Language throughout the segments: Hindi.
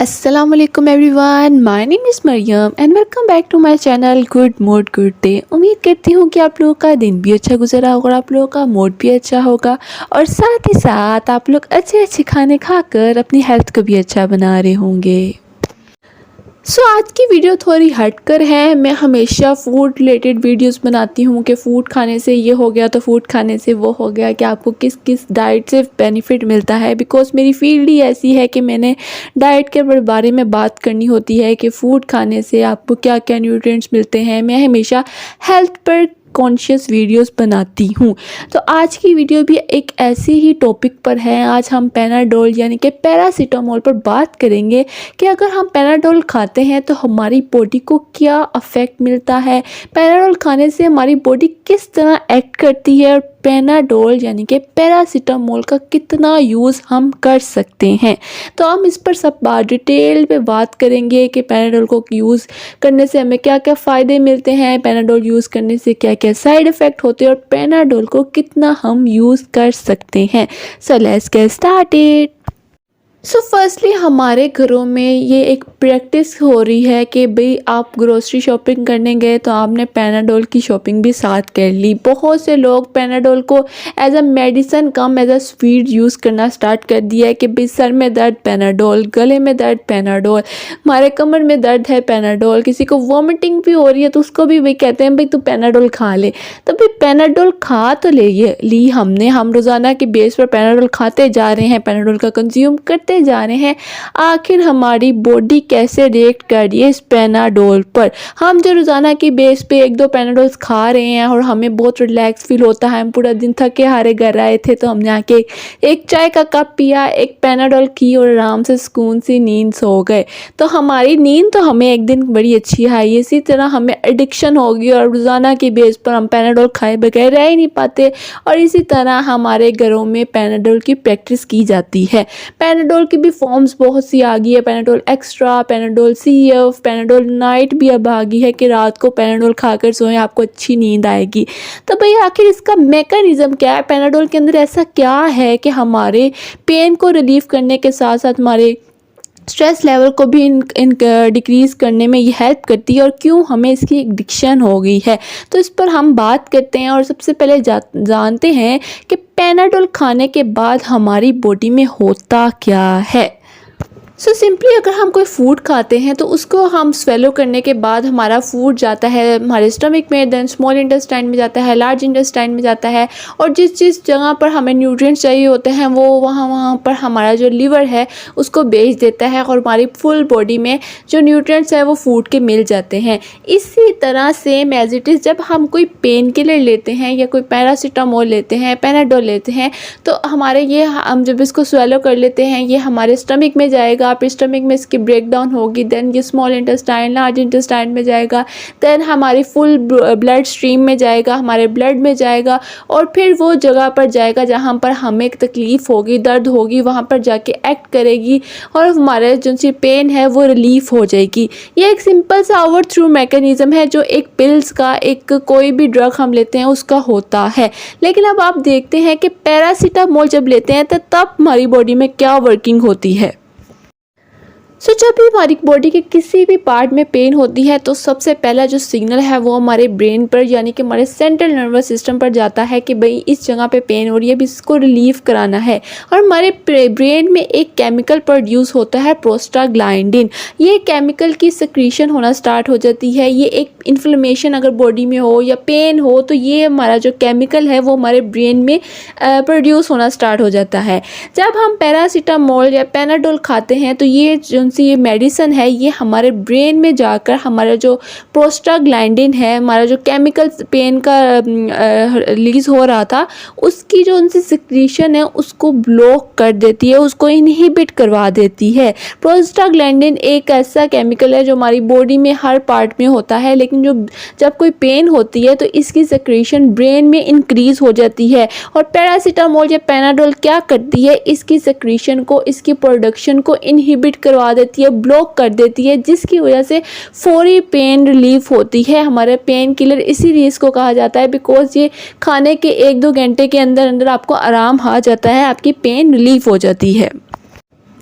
अस्सलामुअलैकुम everyone, my name is Maryam and welcome back to my channel good mood good day. उम्मीद करती हूँ कि आप लोगों का दिन भी अच्छा गुजरा होगा और आप लोगों का मूड भी अच्छा होगा और साथ ही साथ आप लोग अच्छे अच्छे खाने खाकर अपनी हेल्थ को भी अच्छा बना रहे होंगे। आज की वीडियो थोड़ी हटकर है। मैं हमेशा फूड रिलेटेड वीडियोस बनाती हूँ कि फ़ूड खाने से ये हो गया तो फूड खाने से वो हो गया, कि आपको किस किस डाइट से बेनिफिट मिलता है। बिकॉज़ मेरी फील्ड ही ऐसी है कि मैंने डाइट के बारे में बात करनी होती है कि फ़ूड खाने से आपको क्या क्या न्यूट्रिएंट्स मिलते हैं। मैं हमेशा हेल्थ पर कॉन्शियस वीडियोस बनाती हूँ। तो आज की वीडियो भी एक ऐसी ही टॉपिक पर है। आज हम पैनाडोल यानी कि पैरासीटामोल पर बात करेंगे कि अगर हम पैनाडोल खाते हैं तो हमारी बॉडी को क्या अफेक्ट मिलता है, पैनाडोल खाने से हमारी बॉडी किस तरह एक्ट करती है और पैनाडोल यानी कि पैरासीटामोल का कितना यूज़ हम कर सकते हैं। तो हम इस पर सब डिटेल पे बात करेंगे कि पैनाडोल को यूज़ करने से हमें क्या क्या फ़ायदे मिलते हैं, पैनाडोल यूज़ करने से क्या क्या साइड इफ़ेक्ट होते हैं और पैनाडोल को कितना हम यूज़ कर सकते हैं। So let's get started. Firstly हमारे घरों में ये एक प्रैक्टिस हो रही है कि भाई आप ग्रोसरी शॉपिंग करने गए तो आपने पैनाडोल की शॉपिंग भी साथ कर ली। बहुत से लोग पैनाडोल को as a medicine cum as a sweet use करना स्टार्ट कर दिया है कि भाई सर में दर्द पैनाडोल, गले में दर्द पैनाडोल, हमारे कमर में दर्द है पैनाडोल, किसी को वॉमिटिंग भी हो रही है तो उसको भी भाई कहते हैं भाई तू पैनाडोल खा ले। तो भाई पैनाडोल खा तो ली हमने, हम रोज़ाना की बेस पर पैनाडोल खाते जा रहे हैं, पैनाडोल का कंज्यूम करते जा रहे हैं। आखिर हमारी बॉडी कैसे रिएक्ट कर रही है इस पैनाडोल पर। हम जो रोज़ाना की बेस पे एक दो पैनाडोल्स खा रहे हैं और हमें बहुत रिलैक्स फील होता है, हम पूरा दिन थके हारे घर आए थे तो हमने आके एक चाय का कप पिया, एक पैनाडोल की और आराम से सुकून सी नींद सो गए। तो हमारी नींद तो हमें एक दिन बड़ी अच्छी आई। इसी तरह हमें एडिक्शन होगी और रोज़ाना की बेस पर हम पैनाडोल खाए बगैर रह ही नहीं पाते और इसी तरह हमारे घरों में पैनाडोल की प्रैक्टिस की जाती है। पैनाडोल की भी फॉर्म्स बहुत सी आ गई है, Panadol extra, Panadol CF, Panadol night भी अब आ गई है कि रात को पैनाडोल खाकर सोएं आपको अच्छी नींद आएगी। तो भाई आखिर इसका मैकेनिज्म क्या है, पैनाडोल के अंदर ऐसा क्या है कि हमारे पेन को रिलीव करने के साथ साथ हमारे स्ट्रेस लेवल को भी डिक्रीज़ करने में ये हेल्प करती है और क्यों हमें इसकी एडिक्शन हो गई है। तो इस पर हम बात करते हैं और सबसे पहले जानते हैं कि पैनाडोल खाने के बाद हमारी बॉडी में होता क्या है। सिंपली अगर हम कोई फूड खाते हैं तो उसको हम स्वेलो करने के बाद हमारा फूड जाता है हमारे स्टमक में, देन स्मॉल इंटेस्टाइन में जाता है, लार्ज इंटेस्टाइन में जाता है और जिस जिस जगह पर हमें न्यूट्रिएंट्स चाहिए होते हैं वो वहाँ पर हमारा जो लीवर है उसको भेज देता है और हमारी फुल बॉडी में जो न्यूट्रिएंट्स है वो फूड के मिल जाते हैं। इसी तरह सेम एज इट इज़ जब हम कोई पेन किलर लेते हैं या कोई पैरासीटामोल लेते हैं, पैनाडोल लेते हैं तो हमारे ये हम जब इसको स्वेलो कर लेते हैं ये हमारे स्टमक में जाएगा, आप स्टमक में इसकी ब्रेक डाउन होगी, देन ये स्मॉल इंटेस्टाइन, लार्ज इंटेस्टाइन में जाएगा, देन हमारी फुल ब्लड स्ट्रीम में जाएगा, हमारे ब्लड में जाएगा और फिर वो जगह पर जाएगा जहाँ पर हमें तकलीफ़ होगी, दर्द होगी, वहाँ पर जाके एक्ट करेगी और हमारे जो सी पेन है वो रिलीफ हो जाएगी। ये एक सिंपल सा ओवर थ्रू मैकेनिज़्म है जो एक पिल्स का, एक कोई भी ड्रग हम लेते हैं उसका होता है। लेकिन अब आप देखते हैं कि पैरासीटामोल जब लेते हैं तो तब हमारी बॉडी में क्या वर्किंग होती है। जब भी हमारी बॉडी के किसी भी पार्ट में पेन होती है तो सबसे पहला जो सिग्नल है वो हमारे ब्रेन पर यानी कि हमारे सेंट्रल नर्वस सिस्टम पर जाता है कि भाई इस जगह पे पेन हो रही है, अभी इसको रिलीफ कराना है। और हमारे ब्रेन में एक केमिकल प्रोड्यूस होता है प्रोस्टाग्लैंडिन। ये केमिकल की सिक्रीशन होना स्टार्ट हो जाती है। ये एक इन्फ्लेमेशन अगर बॉडी में हो या पेन हो तो ये हमारा जो केमिकल है वो हमारे ब्रेन में प्रोड्यूस होना स्टार्ट हो जाता है। जब हम पैरासीटामोल या पैनाडोल खाते हैं तो ये मेडिसिन है ये हमारे ब्रेन में जाकर हमारा जो प्रोस्टाग्लैंडिन है, हमारा जो केमिकल पेन का रिलीज़ हो रहा था उसकी जो उनसे सिक्रीशन है उसको ब्लॉक कर देती है, उसको इनहिबिट करवा देती है। प्रोस्टाग्लैंडिन एक ऐसा केमिकल है जो हमारी बॉडी में हर पार्ट में होता है, लेकिन जब कोई पेन होती है तो इसकी सिक्रीशन ब्रेन में इंक्रीज़ हो जाती है। और पैरासीटामोल या पैनाडोल क्या करती है, इसकी सिक्रीशन को, इसकी प्रोडक्शन को इनहिबिट करवा देती है, ब्लॉक कर देती है, जिसकी वजह से फौरी पेन रिलीफ होती है। हमारे पेन किलर इसीलिए इसको कहा जाता है बिकॉज ये खाने के 1-2 घंटे के अंदर अंदर आपको आराम आ जाता है, आपकी पेन रिलीफ हो जाती है।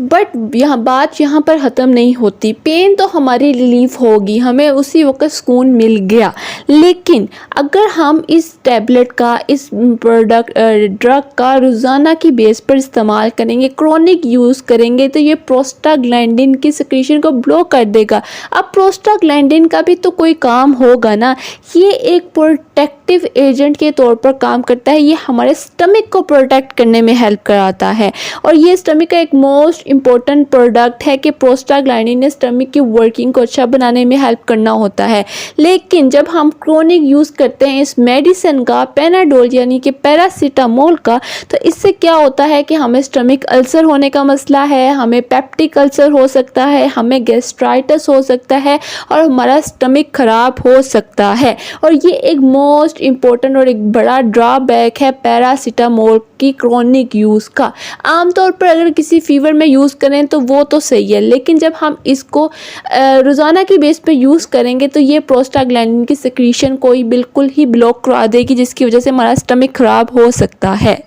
बट यहाँ पर ख़त्म नहीं होती। पेन तो हमारी रिलीफ होगी, हमें उसी वक्त सुकून मिल गया, लेकिन अगर हम इस टैबलेट का, इस ड्रग का रोज़ाना की बेस पर इस्तेमाल करेंगे, क्रोनिक यूज़ करेंगे, तो ये प्रोस्टाग्लैंडिन की सिक्रीशन को ब्लॉक कर देगा। अब प्रोस्टाग्लैंडिन का भी तो कोई काम होगा ना। ये एक प्रोटेक्टिव एजेंट के तौर पर काम करता है। ये हमारे स्टमक को प्रोटेक्ट करने में हेल्प कराता है, और ये स्टमक का एक मोस्ट इम्पॉर्टेंट प्रोडक्ट है कि प्रोस्टाग्लैंडिन ने स्टमक की वर्किंग को अच्छा बनाने में हेल्प करना होता है। लेकिन जब हम क्रोनिक यूज़ करते हैं इस मेडिसिन का, पेनाडोल यानी कि पैरासीटामोल का, तो इससे क्या होता है कि हमें स्टमक अल्सर होने का मसला है, हमें पेप्टिक अल्सर हो सकता है, हमें गैस्ट्राइटिस हो सकता है, और हमारा स्टमक ख़राब हो सकता है। और ये एक मोस्ट इम्पॉर्टेंट और एक बड़ा ड्रॉबैक है पैरासीटामोल की क्रोनिक यूज़ का। आमतौर पर अगर किसी फीवर में यूज़ करें तो वो तो सही है, लेकिन जब हम इसको रोज़ाना की बेस पे यूज़ करेंगे तो ये प्रोस्टाग्लैंडिन की सिक्रीशन को ही बिल्कुल ही ब्लॉक करा देगी, जिसकी वजह से हमारा स्टमक ख़राब हो सकता है।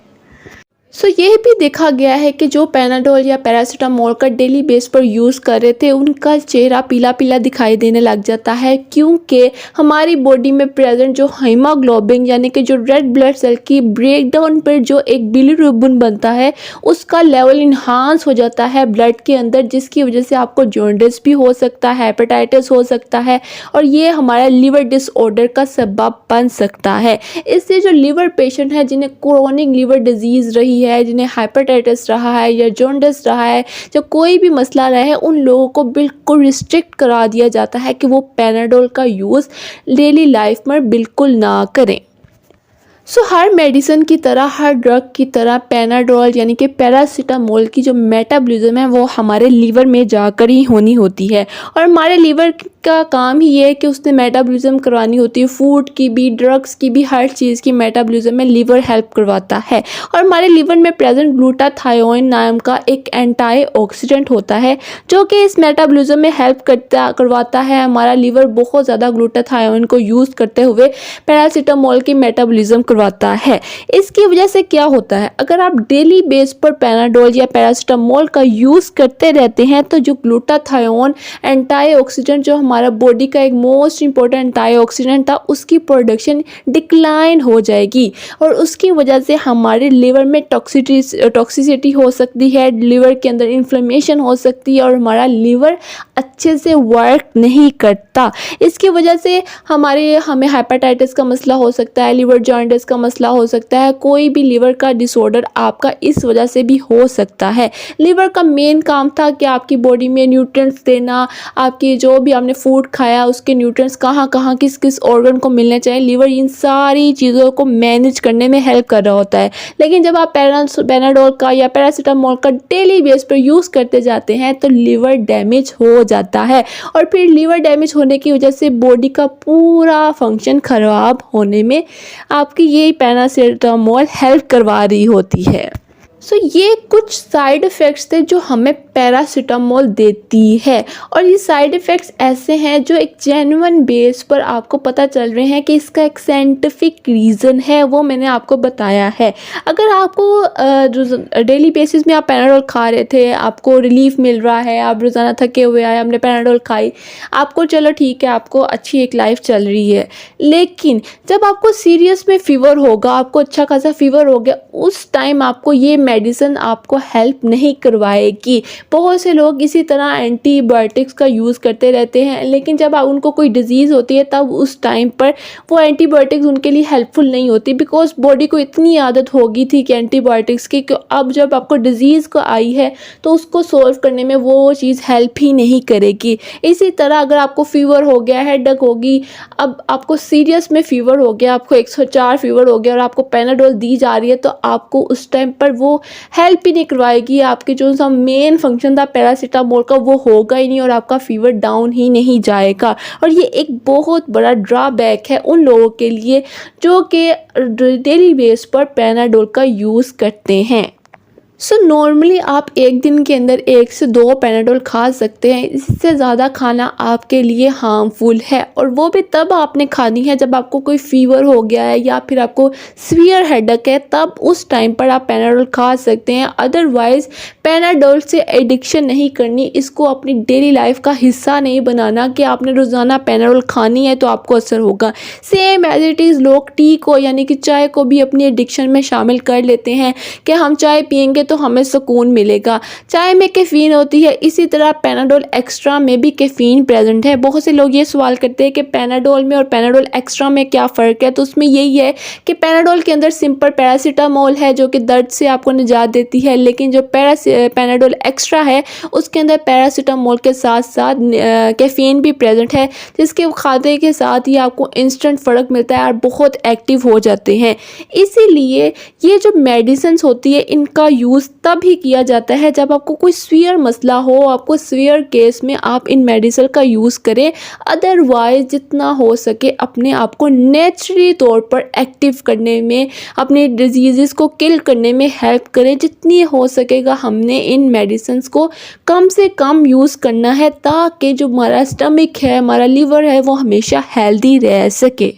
ये भी देखा गया है कि जो पेनाडोल या पैरासीटामोल का डेली बेस पर यूज़ कर रहे थे, उनका चेहरा पीला पीला दिखाई देने लग जाता है, क्योंकि हमारी बॉडी में प्रेजेंट जो हीमोग्लोबिन यानी कि जो रेड ब्लड सेल की ब्रेकडाउन पर जो एक बिलीरुबिन बनता है, उसका लेवल इन्हांस हो जाता है ब्लड के अंदर, जिसकी वजह से आपको जॉन्डिस भी हो सकता है, हेपेटाइटिस हो सकता है, और ये हमारा लीवर डिसऑर्डर का सबब बन सकता है। इससे जो लीवर पेशेंट है, जिन्हें क्रोनिक लीवर डिजीज़ रही है, जिन्हें हाइपरटाइटिस रहा है या जॉन्डिस रहा है, जो कोई भी मसला रहा है, उन लोगों को बिल्कुल रिस्ट्रिक्ट करा दिया जाता है कि वो पेनाडोल का यूज़ डेली लाइफ में बिल्कुल ना करें। हर मेडिसिन की तरह, हर ड्रग की तरह पेनाडोल यानी कि पैरासीटामोल की जो मेटाबॉलिज्म है वो हमारे लीवर में जाकर ही होनी होती है, और हमारे लीवर का काम ही ये है कि उसने मेटाबॉलिज्म करवानी होती है। फूड की भी, ड्रग्स की भी, हर चीज़ की मेटाबॉलिज्म में लीवर हेल्प करवाता है। और हमारे लीवर में प्रेजेंट ग्लूटाथायोन नाम का एक एंटीऑक्सीडेंट होता है, जो कि इस मेटाबॉलिज्म में हेल्प करवाता है। हमारा लीवर बहुत ज़्यादा ग्लूटाथायोन को यूज़ करते हुए पैरासीटामोल की मेटाबॉलिज्म करवाता है। इसकी वजह से क्या होता है, अगर आप डेली बेस पर पेनाडोल या पैरासीटामोल का यूज़ करते रहते हैं, तो जो ग्लूटाथायोन एंटीऑक्सीडेंट, जो हमारा बॉडी का एक मोस्ट इंपॉर्टेंट एंटीऑक्सीडेंट था, उसकी प्रोडक्शन डिक्लाइन हो जाएगी, और उसकी वजह से हमारे लिवर में टॉक्सिसिटी हो सकती है, लिवर के अंदर इन्फ्लेमेशन हो सकती है, और हमारा लिवर अच्छे से वर्क नहीं करता। इसकी वजह से हमें हेपेटाइटिस का मसला हो सकता है, लिवर जॉन्डिस का मसला हो सकता है, कोई भी लिवर का डिसऑर्डर आपका इस वजह से भी हो सकता है। लिवर का मेन काम था कि आपकी बॉडी में न्यूट्रिएंट्स देना, आपकी जो भी आपने फूड खाया उसके न्यूट्रिएंट्स कहाँ कहाँ किस किस ऑर्गन को मिलने चाहिए, लिवर इन सारी चीज़ों को मैनेज करने में हेल्प कर रहा होता है। लेकिन जब आप पेनाडोल का या पैरासीटामोल का डेली बेस पर यूज़ करते जाते हैं, तो लिवर डैमेज हो जाता है, और फिर लिवर डैमेज होने की वजह से बॉडी का पूरा फंक्शन ख़राब होने में आपकी ये पैरासीटामोल हेल्प करवा रही होती है। ये कुछ साइड इफ़ेक्ट्स थे जो हमें पैरासीटामोल देती है, और ये साइड इफ़ेक्ट्स ऐसे हैं जो एक जेन्युइन बेस पर आपको पता चल रहे हैं कि इसका एक साइंटिफिक रीज़न है, वो मैंने आपको बताया है। अगर आपको डेली बेसिस में आप पेनाडोल खा रहे थे, आपको रिलीफ मिल रहा है, आप रोज़ाना थके हुए आए, आपने पेनाडोल खाई, आपको चलो ठीक है, आपको अच्छी एक लाइफ चल रही है। लेकिन जब आपको सीरियस में फ़ीवर होगा, आपको अच्छा खासा फ़ीवर हो गया, उस टाइम आपको ये मेडिसिन आपको हेल्प नहीं करवाएगी। बहुत से लोग इसी तरह एंटीबायोटिक्स का यूज़ करते रहते हैं, लेकिन जब उनको कोई डिज़ीज़ होती है, तब उस टाइम पर वो एंटीबायोटिक्स उनके लिए हेल्पफुल नहीं होती, बिकॉज बॉडी को इतनी आदत हो गई थी कि एंटीबायोटिक्स की, कि अब जब आपको डिज़ीज़ को आई है तो उसको सॉल्व करने में वो चीज़ हेल्प ही नहीं करेगी। इसी तरह अगर आपको फ़ीवर हो गया, हेडेक होगी, अब आपको सीरियस में फ़ीवर हो गया, आपको 104 फ़ीवर हो गया, और आपको पेनाडोल दी जा रही है, तो आपको उस टाइम पर वो हेल्प ही नहीं करवाएगी। आपके जो सा मेन फंक्शन था पैरासीटामोल का, वो होगा ही नहीं, और आपका फीवर डाउन ही नहीं जाएगा। और ये एक बहुत बड़ा ड्रॉबैक है उन लोगों के लिए जो कि डेली बेस पर पेनाडोल का यूज़ करते हैं। सो नॉर्मली आप एक दिन के अंदर 1 से 2 पैनाडोल खा सकते हैं। इससे ज़्यादा खाना आपके लिए हार्मफुल है, और वो भी तब आपने खानी है जब आपको कोई फ़ीवर हो गया है या फिर आपको सीवियर हेडेक है, तब उस टाइम पर आप पैनाडोल खा सकते हैं। अदरवाइज़ पैनाडोल से एडिक्शन नहीं करनी, इसको अपनी डेली लाइफ का हिस्सा नहीं बनाना कि आपने रोज़ाना पैनाडोल खानी है तो आपको असर होगा। सेम एज इट इज़ लोग टी को यानी कि चाय को भी अपनी एडिक्शन में शामिल कर लेते हैं कि हम चाय पियेंगे तो हमें सुकून मिलेगा। चाय में कैफ़ीन होती है, इसी तरह पैनाडोल एक्स्ट्रा में भी कैफ़ीन प्रेजेंट है। बहुत से लोग ये सवाल करते हैं कि पैनाडोल में और पैनाडोल एक्स्ट्रा में क्या फ़र्क है, तो उसमें यही है कि पैनाडोल के अंदर सिंपल पैरासीटामोल है जो कि दर्द से आपको निजात देती है, लेकिन जो पैनाडोल एक्स्ट्रा है उसके अंदर पैरासीटामोल के साथ साथ कैफ़ीन भी प्रेजेंट है, जिसके खाते के साथ ही आपको इंस्टेंट फ़र्क मिलता है और बहुत एक्टिव हो जाते हैं। इसीलिए ये जो मेडिसिन होती है इनका यूज़ तभी किया जाता है जब आपको कोई सीवियर मसला हो, आपको सीवियर केस में आप इन मेडिसिन का यूज़ करें। अदरवाइज़ जितना हो सके अपने आप को नेचुरली तौर पर एक्टिव करने में, अपने डिजीज़ को किल करने में हेल्प करें। जितनी हो सकेगा हमने इन मेडिसिन को कम से कम यूज़ करना है, ताकि जो हमारा स्टमक है, हमारा लीवर है, वो हमेशा हेल्दी रह सके।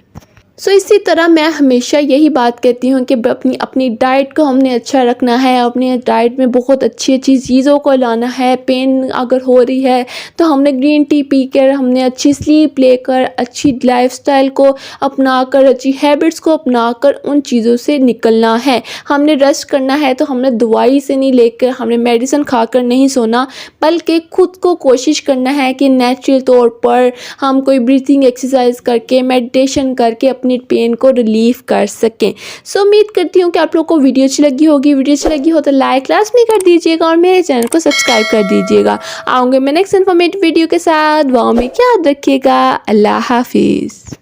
सो इसी तरह मैं हमेशा यही बात कहती हूँ कि अपनी अपनी डाइट को हमने अच्छा रखना है, अपनी डाइट में बहुत अच्छी अच्छी चीज़ों को लाना है। पेन अगर हो रही है तो हमने ग्रीन टी पी कर, हमने अच्छी स्लीप लेकर, अच्छी लाइफस्टाइल को अपनाकर, अच्छी हैबिट्स को अपनाकर उन चीज़ों से निकलना है। हमने रेस्ट करना है तो हमने दवाई से नहीं लेकर, हमने मेडिसिन खाकर नहीं सोना, बल्कि खुद को कोशिश करना है कि नेचुरल तौर पर हम कोई ब्रीथिंग एक्सरसाइज करके, मेडिटेशन करके अपनी पेन को रिलीफ कर सकें। सो उम्मीद करती हूँ कि आप लोगों को वीडियो अच्छी लगी होगी। वीडियो अच्छी लगी हो तो लाइक लाजमी कर दीजिएगा और मेरे चैनल को सब्सक्राइब कर दीजिएगा। आऊँगे मैं नेक्स्ट इन्फॉर्मेटिव वीडियो के साथ। वहाँ में याद रखिएगा। अल्लाह हाफिज़।